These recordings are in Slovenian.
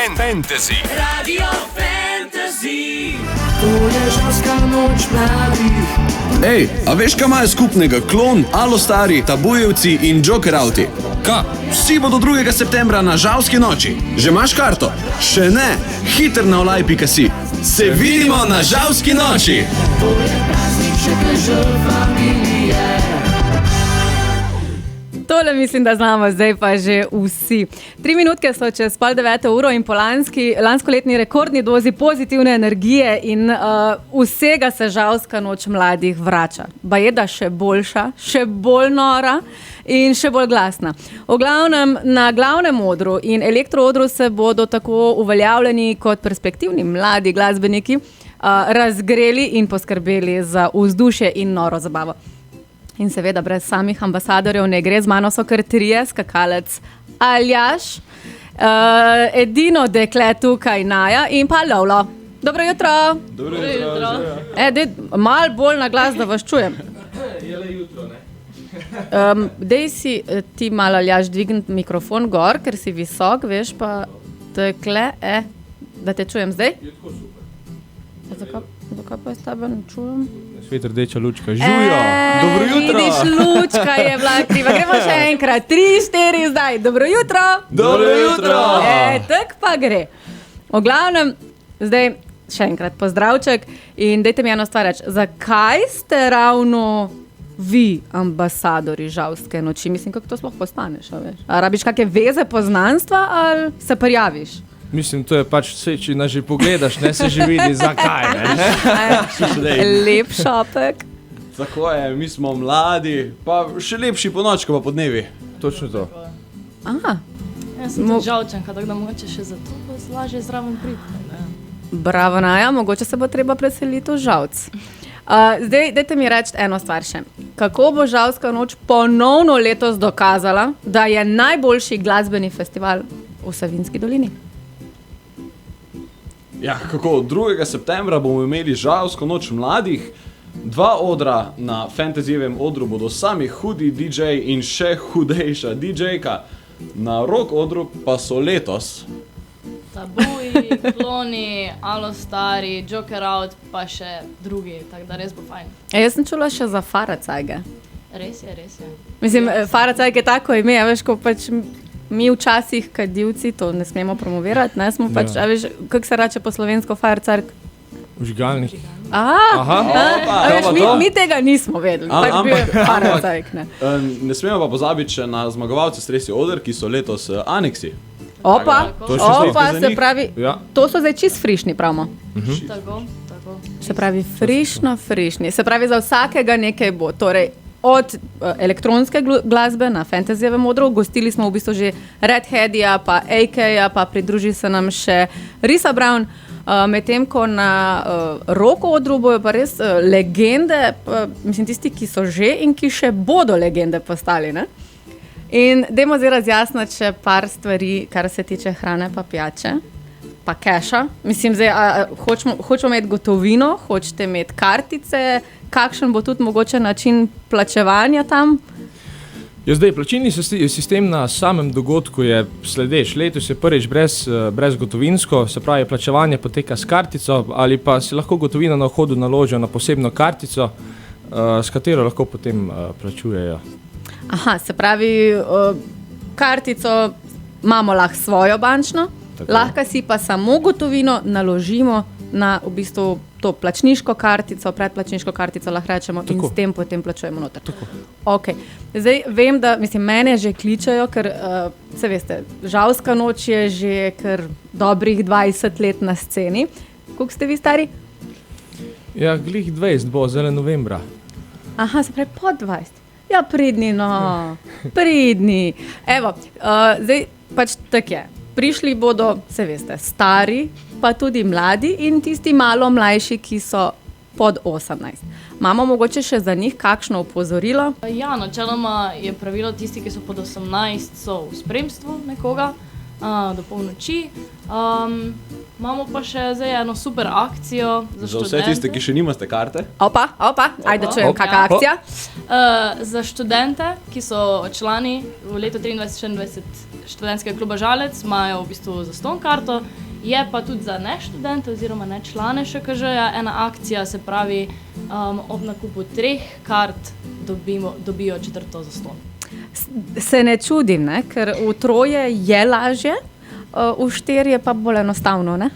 Fantasy. Radio Fantasy. To je žalska noč mladih. Ej, a veš, kaj imajo skupnega Klon, Alostari, Tabujevci in Jokerouti? Ka? Vsi bodo 2. septembra na žalski noči. Že imaš karto? Še ne? Hiter na olaj.si. Se vidimo na žalski noči! To je praznik še prežel familije. Tole mislim, da znamo zdaj pa že vsi. 3 minutke so čez 8:30 in po lanskoletni rekordni dozi pozitivne energije in vsega se žalska noč mladih vrača. Baje da še boljša, še bolj nora in še bolj glasna. V glavnem, na glavnem odru in elektroodru se bodo tako uveljavljeni kot perspektivni mladi glasbeniki razgreli in poskrbeli za vzdušje in noro zabavo. In seveda brez samih ambasadorjev ne gre, z mano so kar 3, skakalec Aljaž, edino dekle tukaj Naja in pa Lovlo. Dobro jutro. Dobro jutro. Malo bolj na glas, da vas čujem. Je le jutro, ne? Dej si ti malo, Aljaž, dvigniti mikrofon gor, ker si visok, veš pa tekle, da te čujem zdaj. Je tako super. Zakaj pa jaz tebe ne čujem? Svet rdeča lučka. Žujo! Dobro jutro! Vidiš, lučka je bila kriva. Gremo še enkrat. 3, 4 zdaj. Dobro jutro! Dobro jutro! Tak pa gre. V glavnem, zdaj še enkrat pozdravček in dajte mi eno stvar reči. Zakaj ste ravno vi ambasadori žalske noči? Mislim, kako to sploh postaneš, a veš? A rabiš kakšne veze poznanstva ali se prijaviš? Mislim, to je pač vse, če nas že pogledaš, ne se že vidi, zakaj, ne? Lep šopek. Tako je, mi smo mladi, pa še lepši po noči, pa po dnevi. Točno to. Aha. Jaz sem tudi žalčanka, tako da mogoče še zato lažje zraven priti. Bravo, Naja, mogoče se bo treba preseliti v Žalc. Zdaj, dajte mi reči eno stvar še. Kako bo žalska noč ponovno letos dokazala, da je najboljši glasbeni festival v Savinjski dolini? Ja, kako, 2. septembra bomo imeli žalsko noč mladih. 2 odra na Fantasyjevem odru bodo sami hudi DJ in še hudejša DJ-ka. Na rock odru pa so letos Tabuji, Kloni, Alostari, Jokerout, pa še drugi, tako da res bo fajn. Jaz sem čula še za Faracajge. Res je. Mislim, Faracajg je tako ime, a veš, ko pač mi včasih kadilci to ne smemo promovirati, ne, smo pač, a veš, kako se reče po slovensko Faracajg? Vžigalnik. Mi tega nismo vedeli, pač bil je Faracajg, ne. Ne smemo pa pozabiti še na zmagovalce Stresi oder, ki so letos Aneksi. Opa, se pravi, Ja. to so zdaj čist frišni, pravimo. Tako. Se pravi, frišni. Se pravi, za vsakega nekaj bo. Torej, od elektronske glasbe na Fantasyjevem odru, gostili smo v bistvu že Redheadija, pa AK-ja, pa pridruži se nam še Risa Brown, medtem ko na rock odru bojo pa res legende, mislim tisti, ki so že in ki še bodo legende postali, ne? In dajmo zdaj razjasniti še par stvari, kar se tiče hrane pa pijače, pa keša. Mislim, zdaj, hočemo imeti gotovino, hočete imeti kartice, kakšen bo tudi mogoče način plačevanja tam? Ja, zdaj, plačilni sistem na samem dogodku je sledeč. Letos je prvič brez gotovinsko, se pravi, plačevanje poteka s kartico ali pa si lahko gotovino na vhodu naložijo na posebno kartico, s katero lahko potem plačujejo. Aha, se pravi, kartico imamo lahko svojo bančno, lahko si pa samo gotovino naložimo na v bistvu to plačniško kartico, predplačniško kartico lahko rečemo in s tem potem plačujemo noter. Tako. Okay. Zdaj vem, da mene že kličejo, ker se veste, žalska noč je že kar dobrih 20 let na sceni. Koliko ste vi stari? Ja, glih 20 bo, zdaj novembra. Aha, se pravi po 20. Ja, pridni, no. Pridni. Evo, zdaj pač tak je. Prišli bodo, se veste, stari, pa tudi mladi in tisti malo mlajši, ki so pod 18. Imamo mogoče še za njih kakšno opozorilo? Ja, načeloma je pravilo tisti, ki so pod 18, so v spremstvu nekoga. do polnoči. Imamo pa še zdaj eno super akcijo za Za študente. vse tiste, ki še nimate karte. Opa, ajde čujem, kakšna akcija. Za študente, ki so člani v letu 23-24 študentskega kluba Žalec, imajo v bistvu zastonj karto. Je pa tudi za ne študente oziroma ne člane ŠKŽ-ja ena akcija, se pravi, ob nakupu 3 kart dobijo 4. zastonj. Se ne čudim, ne? Ker v 3 je lažje, v 4 je pa bolj enostavno, ne?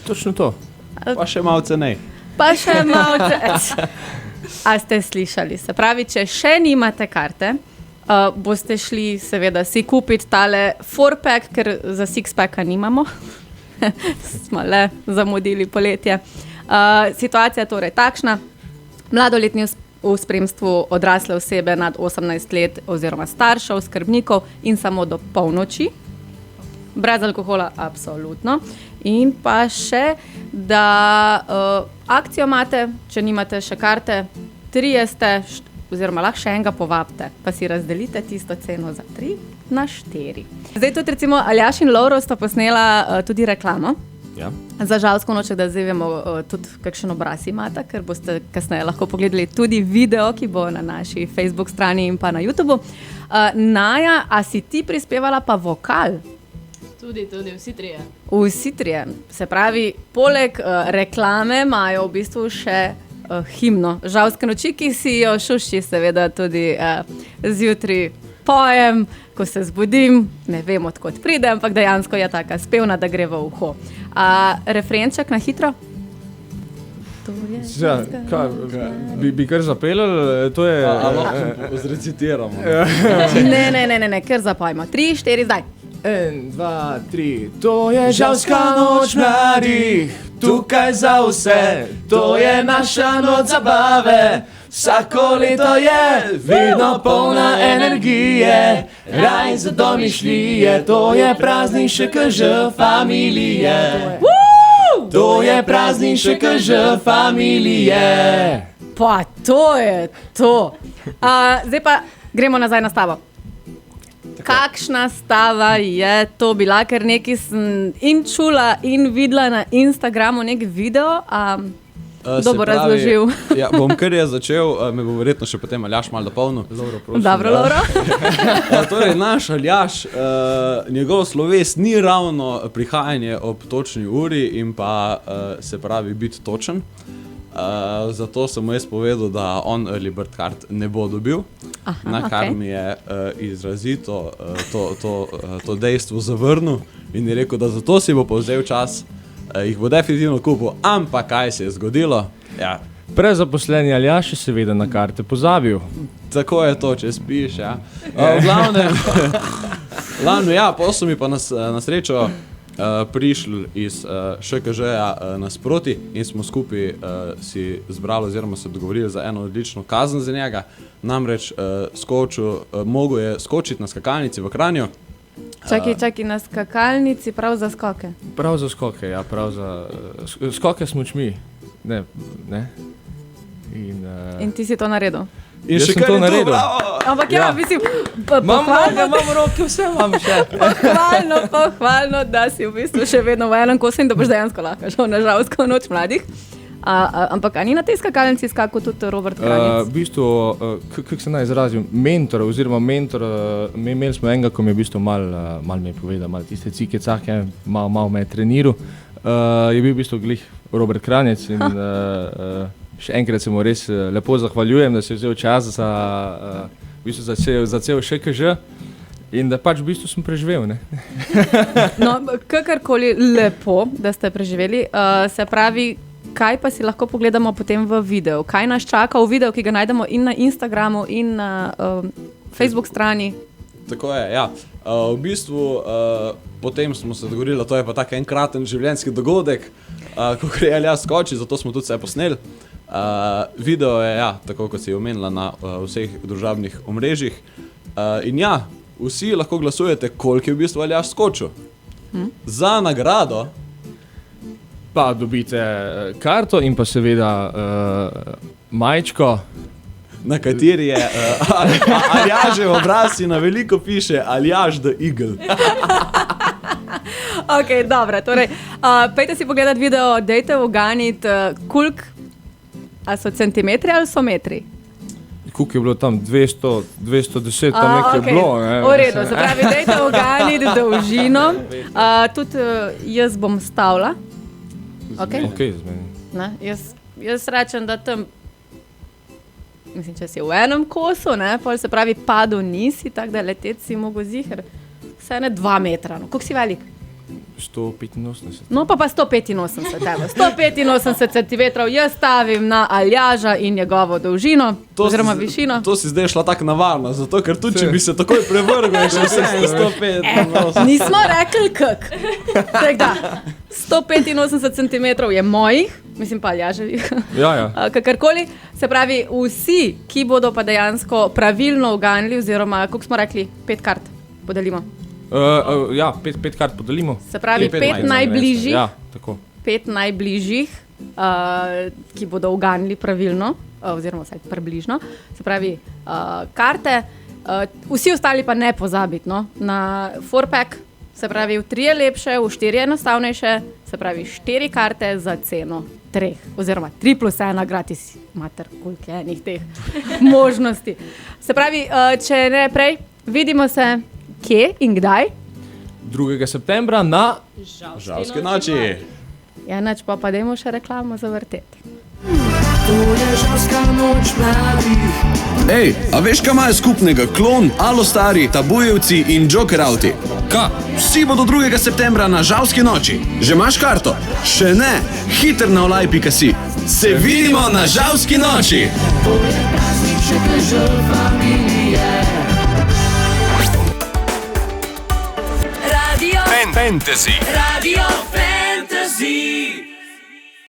Točno to. Pa še malo cenej. Pa še malce. A ste slišali? Se pravi, če še nimate karte, boste šli seveda si kupiti tale 4-pack, ker za 6-packa nimamo. Smo le zamudili poletje. Situacija je torej takšna. Mladoletni v spremstvu odrasle osebe nad 18 let oziroma staršev, skrbnikov in samo do polnoči. Brez alkohola, absolutno. In pa še, da akcijo imate, če nimate še karte, 3 ste, oziroma lahko še enega povabite, pa si razdelite tisto ceno za 3 na 4. Zdaj tudi recimo Aljaž in Lovro sta posnela tudi reklamo. Ja. Za Žalsko noč, da zdaj vemo tudi, kakšen obraz imate, ker boste kasneje lahko pogledali tudi video, ki bo na naši Facebook strani in pa na YouTubu. Naja, a si ti prispevala pa vokal? Tudi, vsi 3. Vsi 3. Se pravi, poleg reklame imajo v bistvu še himno Žalske noči, ki si jo šušči seveda tudi zjutraj pojem, ko se zbudim, ne vem odkot pride, ampak dejansko je taka spevna, da gre v uho. Refrenček na hitro? Ja, bi kar zapeljali, to je... lahko zrecitiramo. Ne, kar zapojmo. 3, 4, zdaj. 1, 2, 3, to je Žalska noč mladih, tukaj za vse, to je naša noč zabave. Vsako leto je vedno polna energije, raj za domišljije, to je praznik ŠKŽ familije. To je praznik ŠKŽ familije. Pa to je to. Zdaj pa gremo nazaj na stavo. Kakšna stava je to bila, ker nekaj sem in čula in videla na Instagramu nek video, dobro razložil. Ja, bom kar jaz začel, me bo verjetno še potem Aljaž malo dopolnil. Dobro, Lovro. Torej, naš Aljaž, njegov sloves ni ravno prihajanje ob točni uri in pa se pravi biti točen. Zato sem mu jaz povedal, da on early bird card ne bo dobil. Na kar mi je izrazito to dejstvo zavrnil in je rekel, da zato si bo povzel čas, jih bo definitivno kupil, ampak kaj se je zgodilo? Ja. Prezaposleni Aljaž je seveda na karte pozabil. Tako je to, če spiš, ja. V glavnem, ja, pa so mi pa na srečo prišli iz ŠKŽ-ja nasproti in smo skupaj si zbrali oziroma se dogovorili za eno odlično kazen za njega. Namreč mogel je skočiti na skakalnici v Kranju. Čakaj, na skakalnici prav za skoke. Prav za skoke, ja, prav za skoke s močmi. Ne. In ti si to naredil? In jaz še sem kar to je naredil. Ampak ja, mislim, Imam roke, vse imam še. pohvalno, da si v bistvu še vedno v enem kosu in da boš dejansko lahko šel na Žalsko noč mladih. Ampak ni na tej skakalnici skakal tudi Robert Kranjec? V bistvu, kako se naj izrazim, mentor, imeli smo enega, ko mi je v bistvu malo mi je povedal, malo tiste cike-cake, malo me je treniral. Je bil v bistvu glih Robert Kranjec in še enkrat se mu res lepo zahvaljujem, da si vzel čas za cel ŠKŽ in da pač v bistvu sem preživel. Ne? No, kakorkoli lepo, da ste preživeli, se pravi, kaj pa si lahko pogledamo potem v videu? Kaj nas čaka v videu, ki ga najdemo in na Instagramu in na Facebook strani? Tako je, ja. V bistvu potem smo se dogovorili, da to je pa tak enkraten življenjski dogodek, ko gre Aljaž skoči, zato smo tudi vse posneli. Video je, ja, tako kot si omenila, na vseh družabnih omrežjih. In ja, vsi lahko glasujete, koliko je v bistvu Aljaž skočil. Za nagrado pa dobite karto in pa seveda majčko, na kateri je Aljažev obraz in na veliko piše Aljaž the Eagle. Ok, dobro. Torej, pejte si pogledati video, dejte uganiti, koliko, a so centimetri ali so metri? Koliko je bilo tam? 200, 210, tam nekaj je bilo. Ne? V redu, se pravi, dejte uganiti dolžino. Tudi jaz bom stavila. Okay? Okay, Ne, jaz rečem, da tam, mislim, če si v enem kosu, ne, pol se pravi, padel nisi, tako da leteti si mogo ziher. Vse ne 2 metra, no. Koliko si velik? 185. No, pa 185, evo. 185 centimetrov jaz stavim na Aljaža in njegovo dolžino, oziroma višino. To si zdaj šla tako navarno, zato ker tudi, če bi se takoj prevrgla, še vse 105. Nismo rekli kak. Tako da, 185 centimetrov je mojih, mislim pa Aljaževih, Ja. kakorkoli. Se pravi, vsi, ki bodo pa dejansko pravilno uganili, oziroma, koliko smo rekli, 5 kart podelimo. Ja, 5 kart podelimo. Se pravi, Pet 5 najbližjih, Ja, tako. 5 najbližjih, ki bodo uganili pravilno, oziroma vsaj približno. Se pravi, karte, vsi ostali pa ne pozabiti, no? Na 4-pack, se pravi, v 3 je lepše, v 4 je enostavnejše, se pravi, 4 karte za ceno 3, oziroma 3+1 gratis, mater, koliko je enih teh možnosti. Se pravi, če ne prej, vidimo se kje in kdaj? 2. septembra na Žalske noči. Ja, nač pa dajmo še reklamo zavrteti. To je žalska noč mladih. Ej, a veš, kaj imajo skupnega klon, alostari, tabujevci in jokerauti? Ka? Vsi bodo 2. septembra na žalski noči. Že imaš karto? Še ne? Hiter na olaj.si. Se vidimo na žalski noči! To je praznik še kažel familije. Radio Fantasy. Radio Fantasy.